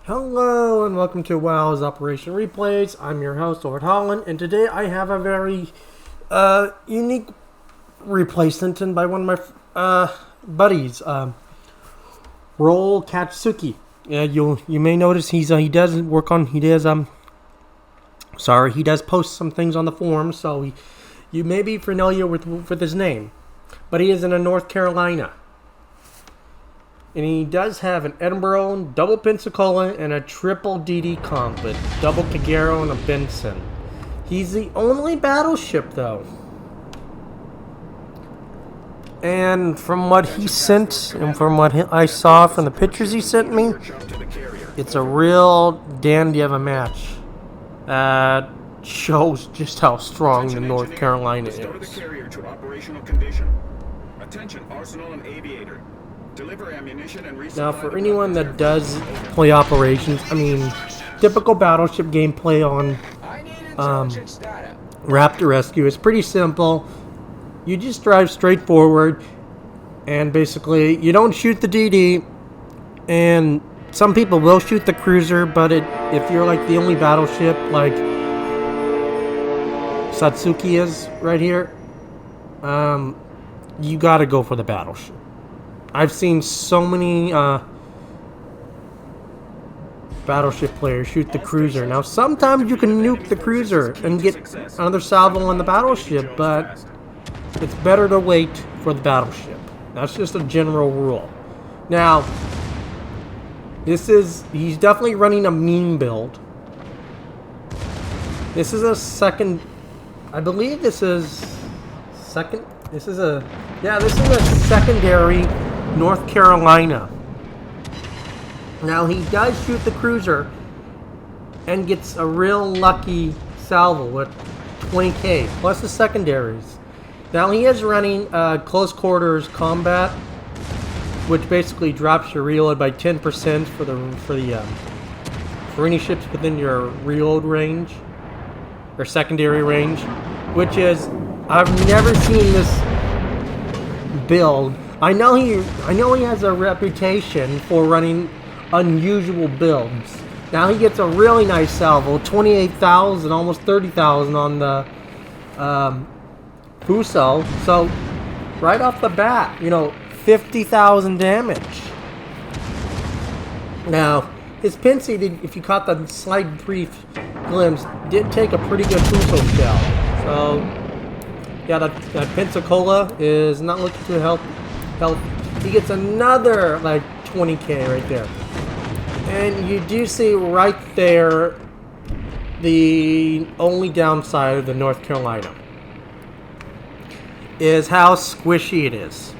Hello and welcome to WOW's Operation Replays. I'm your host, Lord Holland, and today I have a very unique replay sent in by one of my buddies, Rolkatsuki. You may notice he does post some things on the forums, so you may be familiar with his name, but he is in North Carolina. And he does have an Edinburgh, double Pensacola, and a triple DD comp with double Kagero and a Benson. He's the only battleship, though. And from what he sent, and from what I saw from the pictures he sent me, it's a real dandy of a match. That shows just how strong the North Carolina is. Attention, Arsenal and Aviator. Deliver ammunition and now, for anyone that does play operations, typical battleship gameplay on Raptor Rescue is pretty simple. You just drive straight forward, and basically, you don't shoot the DD, and some people will shoot the cruiser, but if you're like the only battleship, like Satsuki is right here, you gotta go for the battleship. I've seen so many battleship players shoot the cruiser. Now, sometimes you can nuke the cruiser and get another salvo on the battleship, but it's better to wait for the battleship. That's just a general rule. Now, he's definitely running a mean build. This is a second, I believe this is a secondary North Carolina. Now, he does shoot the cruiser and gets a real lucky salvo with 20k plus the secondaries. Now, he is running close quarters combat, which basically drops your reload by 10% for any ships within your reload range or secondary range, which is, I've never seen this build. I know he has a reputation for running unusual builds. Now he gets a really nice salvo, 28,000, almost 30,000 on the Fuso. So right off the bat, 50,000 damage. Now his Pensy, if you caught the slight brief glimpse, did take a pretty good Fuso shell. So yeah, that Pensacola is not looking to help. He gets another, 20k right there. And you do see right there the only downside of the North Carolina is how squishy it is.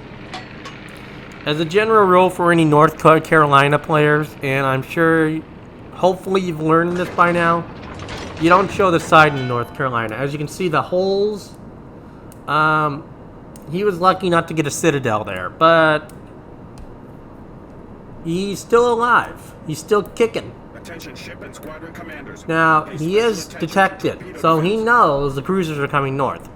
As a general rule for any North Carolina players, and I'm sure, hopefully you've learned this by now, you don't show the side in North Carolina. As you can see, the holes, he was lucky not to get a Citadel there, but he's still alive. He's still kicking. Attention, ship and squadron commanders. Now, he is detected, so he knows the cruisers are coming north.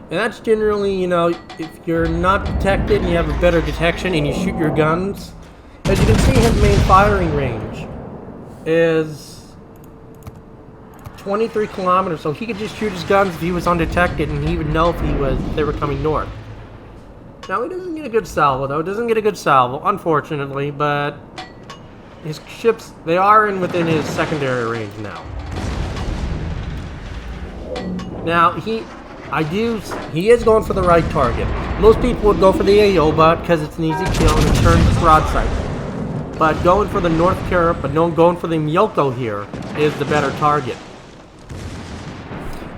And that's generally, if you're not detected and you have a better detection and you shoot your guns. As you can see, his main firing range is 23 kilometers, so he could just shoot his guns if he was undetected, and he would know if they were coming north. Now, he doesn't get a good salvo, though. Unfortunately, but his ships, they are within his secondary range now. Now, he is going for the right target. Most people would go for the Aoba because it's an easy kill and it turns broadside. But going for the North Carolina, going for the Miyoko here is the better target.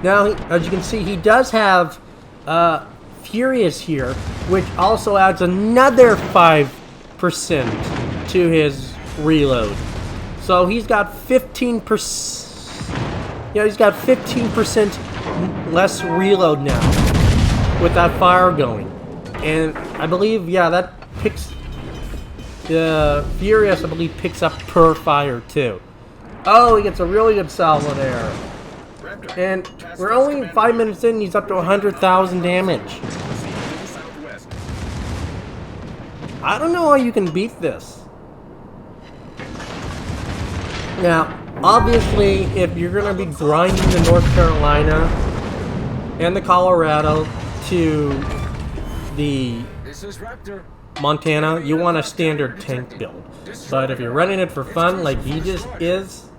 Now, as you can see, he does have Furious here, which also adds another 5% to his reload. So he's got 15%. He's got 15% less reload now with that fire going, and I believe, that picks the Furious. I believe picks up per fire too. Oh, he gets a really good salvo there. And we're only 5 minutes in, he's up to 100,000 damage. I don't know how you can beat this. Now, obviously, if you're going to be grinding the North Carolina and the Colorado to the This is Raptor. Montana, you want a standard tank build. But if you're running it for fun like he just is,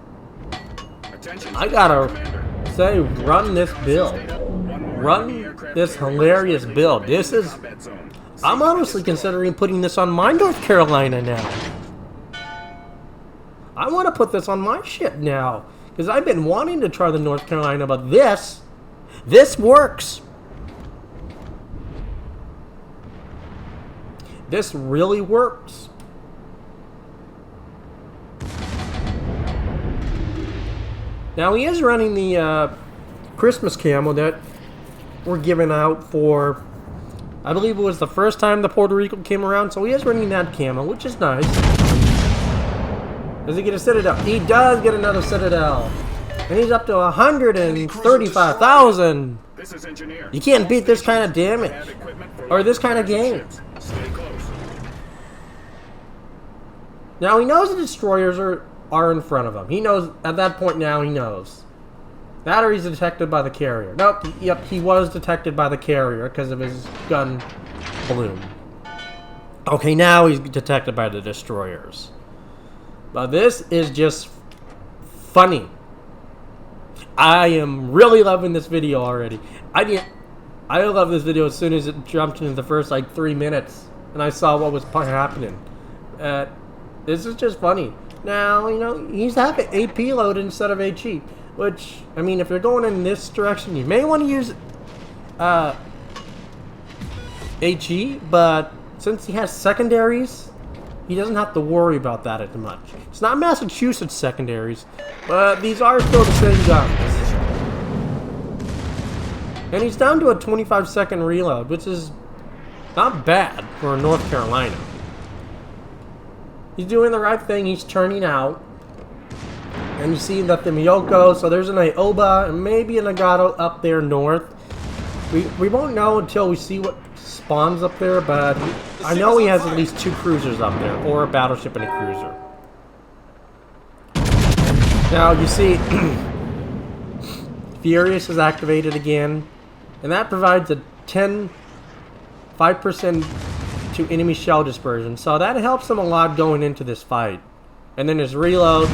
Attention. I gotta say, run this build. Run this hilarious build. This is... Combat zone. I'm honestly considering putting this on my North Carolina now. I want to put this on my ship now. Because I've been wanting to try the North Carolina, but this works. This really works. Now he is running the Christmas camo that we're giving out for, I believe it was the first time the Puerto Rico came around, so he is running that camo, which is nice. Does he get a Citadel? He does get another Citadel. And he's up to 135,000. This is engineer. You can't beat this kind of damage. Have equipment for Or this kind of game. Stay close. Now he knows the destroyers are in front of him. He knows, at that point now he knows. That or he's detected by the carrier. Nope, yep, he was detected by the carrier because of his gun bloom. Okay, now he's detected by the destroyers. But this is just funny. I am really loving this video already. I love this video as soon as it jumped into the first like 3 minutes and I saw what was happening. This is just funny. Now, you know, he's having AP load instead of HE, which, I mean, if you're going in this direction, you may want to use HE, but since he has secondaries, he doesn't have to worry about that as much. It's not Massachusetts secondaries, but these are still the same guns. And he's down to a 25-second reload, which is not bad for North Carolina. He's doing the right thing. He's turning out. And you see that the Miyoko, so there's an Ioba and maybe a Nagato up there north. We won't know until we see what spawns up there, but I know he has at least 2 cruisers up there, or a battleship and a cruiser. Now you see, Furious is activated again, and that provides a 5% to enemy shell dispersion, so that helps him a lot going into this fight. And then his reload,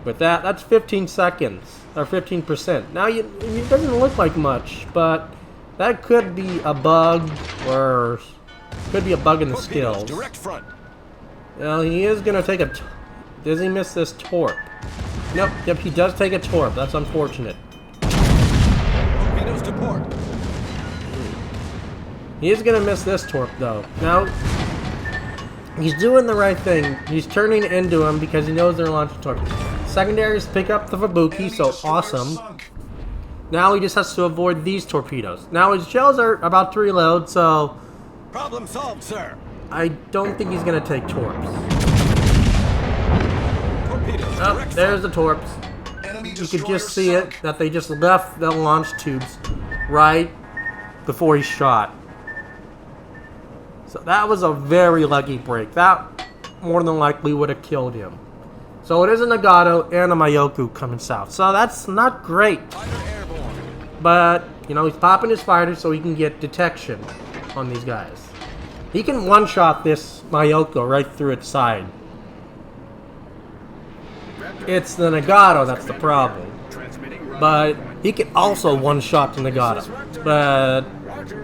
with that's 15 seconds, or 15%. Now it doesn't look like much, but that could be a bug, or could be a bug in the skills. Direct front. Now he is gonna take a. Does he miss this torp? Nope. Yep, he does take a torp. That's unfortunate. Torpedoes to port. He is gonna miss this torp though. Now he's doing the right thing. He's turning into him because he knows they're launching torps. Secondaries pick up the Fubuki, so awesome. Now he just has to avoid these torpedoes. Now his shells are about to reload, so Problem solved, sir. I don't think he's gonna take torps. Torpedoes. Oh, there's the torps. You could just see it, that they just left the launch tubes right before he shot. So that was a very lucky break. That more than likely would have killed him. So it is a Nagato and a Mayoku coming south. So that's not great. But, you know, he's popping his fighters so he can get detection on these guys. He can one-shot this Mayoko right through its side. It's the Nagato that's the problem. But he can also one-shot the Nagato. But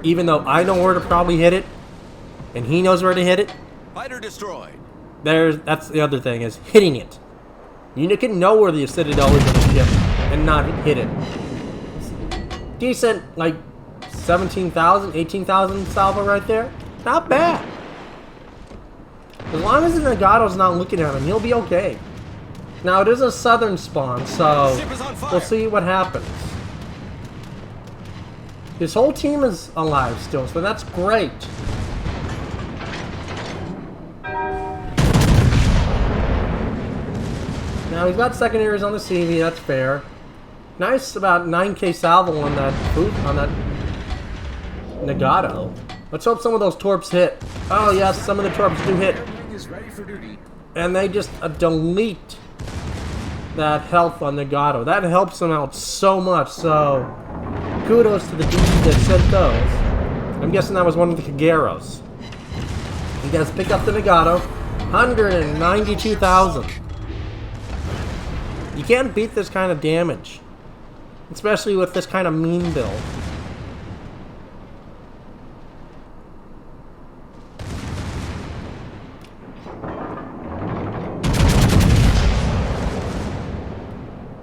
even though I know where to probably hit it, and he knows where to hit it, Fighter destroyed. that's the other thing, is hitting it. You can know where the Citadel is on the ship and not hit it. Decent, like 17,000, 18,000 salvo right there. Not bad. As long as the Nagato's not looking at him, he'll be okay. Now it is a southern spawn, so we'll see what happens. His whole team is alive still, so that's great. Now he's got secondaries on the CV, that's fair. Nice, about 9k salvo on that Nagato. Let's hope some of those torps hit. Oh yes, some of the torps do hit. Airwing is ready for duty. And they just delete that health on Nagato. That helps them out so much, so kudos to the dude that sent those. I'm guessing that was one of the Kageros. You guys pick up the Nagato. 192,000. You can't beat this kind of damage. Especially with this kind of mean build.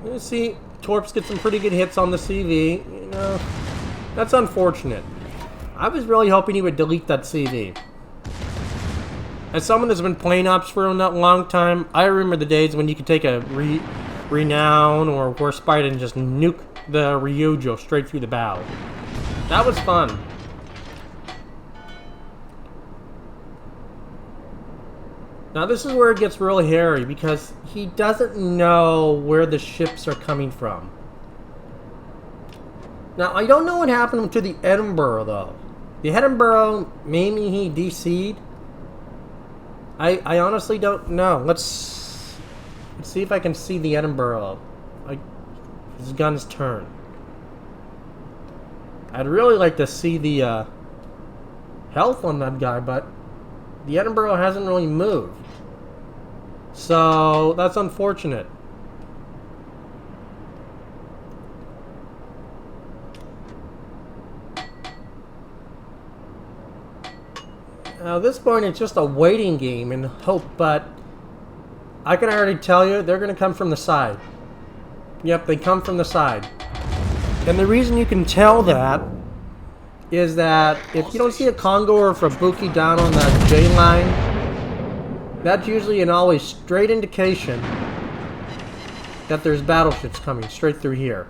You see, Torps get some pretty good hits on the CV. You know, that's unfortunate. I was really hoping he would delete that CV. As someone that's been playing ops for a long time, I remember the days when you could take a Renown or Worst Spite and just nuke the Ryujo straight through the bow. That was fun. Now this is where it gets really hairy because he doesn't know where the ships are coming from. Now I don't know what happened to the Edinburgh though. The Edinburgh, maybe he DC'd. I honestly don't know. Let's see if I can see the Edinburgh. His gun's turn. I'd really like to see the health on that guy, but the Edinburgh hasn't really moved. So that's unfortunate. Now, at this point, it's just a waiting game and hope, but I can already tell you they're going to come from the side. Yep, they come from the side. And the reason you can tell that is that if you don't see a Congo or a Fubuki down on that J line, that's usually an always straight indication that there's battleships coming straight through here.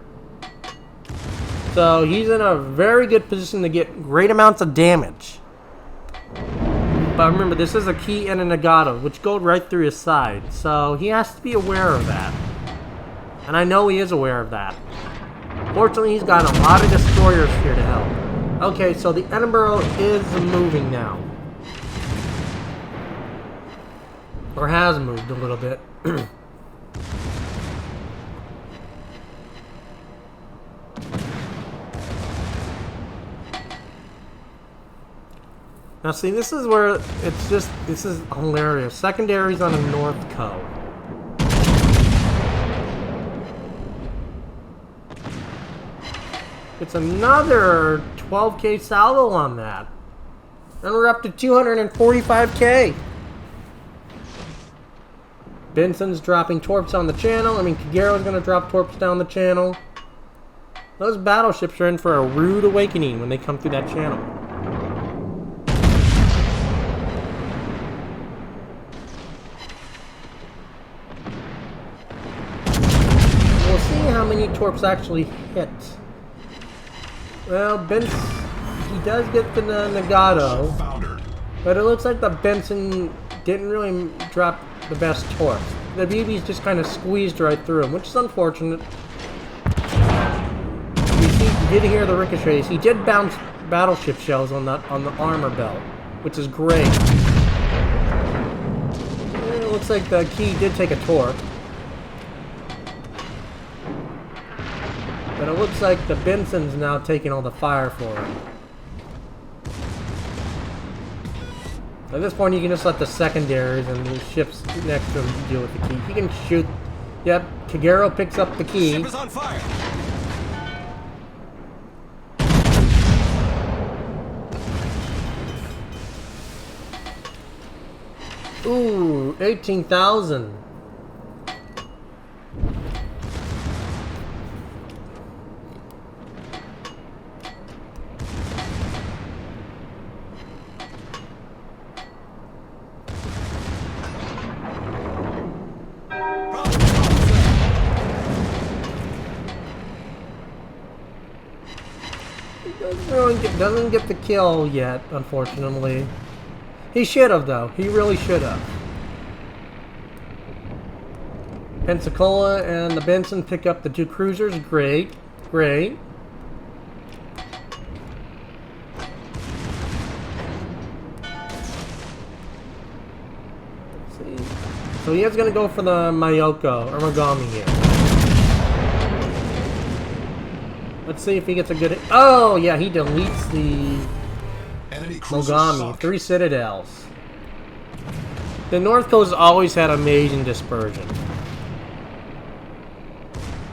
So he's in a very good position to get great amounts of damage. But remember, this is a key and a Nagato, which go right through his side. So he has to be aware of that. And I know he is aware of that. Fortunately, he's got a lot of destroyers here to help. Okay, so the Edinburgh is moving now. Or has moved a little bit. Now see, this is where it's just, this is hilarious. Secondaries on a North Co. It's another 12k salvo on that. And we're up to 245k. Benson's dropping torps on the channel. I mean, Kagero's going to drop torps down the channel. Those battleships are in for a rude awakening when they come through that channel. We'll see how many torps actually hit. Well, he does get the Nagato, but it looks like the Benson didn't really drop the best torps. The BBs just kind of squeezed right through him, which is unfortunate. You see, you did hear the ricochets. He did bounce battleship shells on the armor belt, which is great. It looks like the key did take a torp. But it looks like the Benson's now taking all the fire for him. At this point, you can just let the secondaries and the ships next to him deal with the key. He can shoot. Yep, Kagero picks up the key. Ship is on fire. Ooh, 18,000. Doesn't get the kill yet, unfortunately. He should have, though. He really should have. Pensacola and the Benson pick up the two cruisers. Great. Great. So he is going to go for the Mayoko, or Mogami here. Let's see if he gets a good hit. Oh, yeah, he deletes the Mogami. 3 Citadels. The North Coast always had amazing dispersion.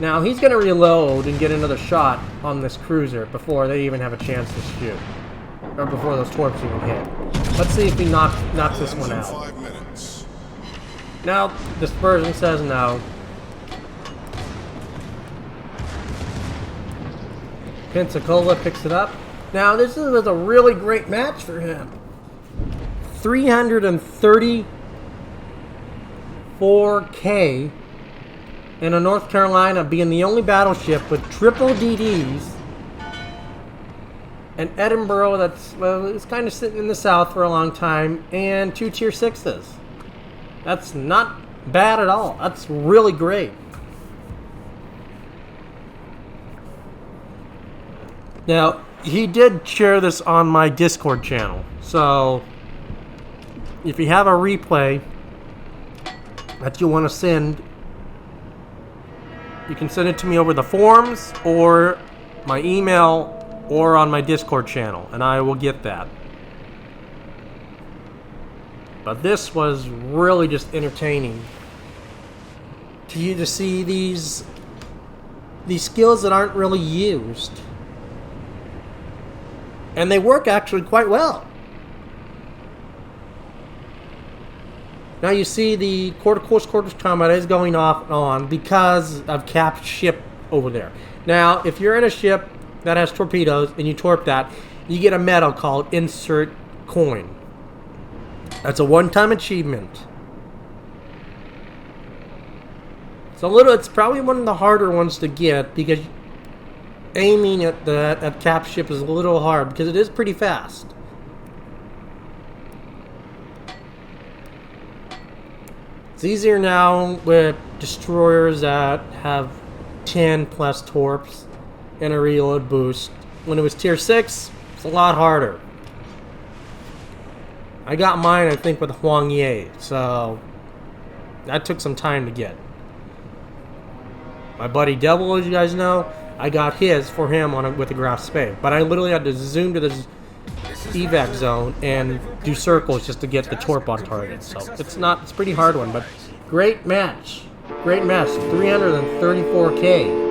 Now, he's going to reload and get another shot on this cruiser before they even have a chance to shoot. Or before those torps even hit. Let's see if he knocks this one out. Now, dispersion says no. Pensacola picks it up. Now, this was a really great match for him. 334K in a North Carolina being the only battleship with triple DDs. And Edinburgh, that's, well, it's kind of sitting in the south for a long time, and 2 tier 6s. That's not bad at all. That's really great. Now, he did share this on my Discord channel, so if you have a replay that you want to send, you can send it to me over the forums or my email or on my Discord channel, and I will get that. But this was really just entertaining to you to see these skills that aren't really used. And they work actually quite well. Now you see the quarter-course combat is going off and on because of Cap's ship over there. Now, if you're in a ship that has torpedoes and you torp that, you get a medal called Insert Coin. That's a one-time achievement. It's probably one of the harder ones to get because aiming at Cap's ship is a little hard because it is pretty fast. It's easier now with destroyers that have 10 plus torps and a reload boost. When it was tier 6, it's a lot harder. I got mine, I think, with Huang Ye, so that took some time to get. My buddy Devil, as you guys know, I got his for him with the Graf Spade, but I literally had to zoom to this evac zone and do circles just to get the torp on target. So it's a pretty hard one, but great match. Great match. 334K.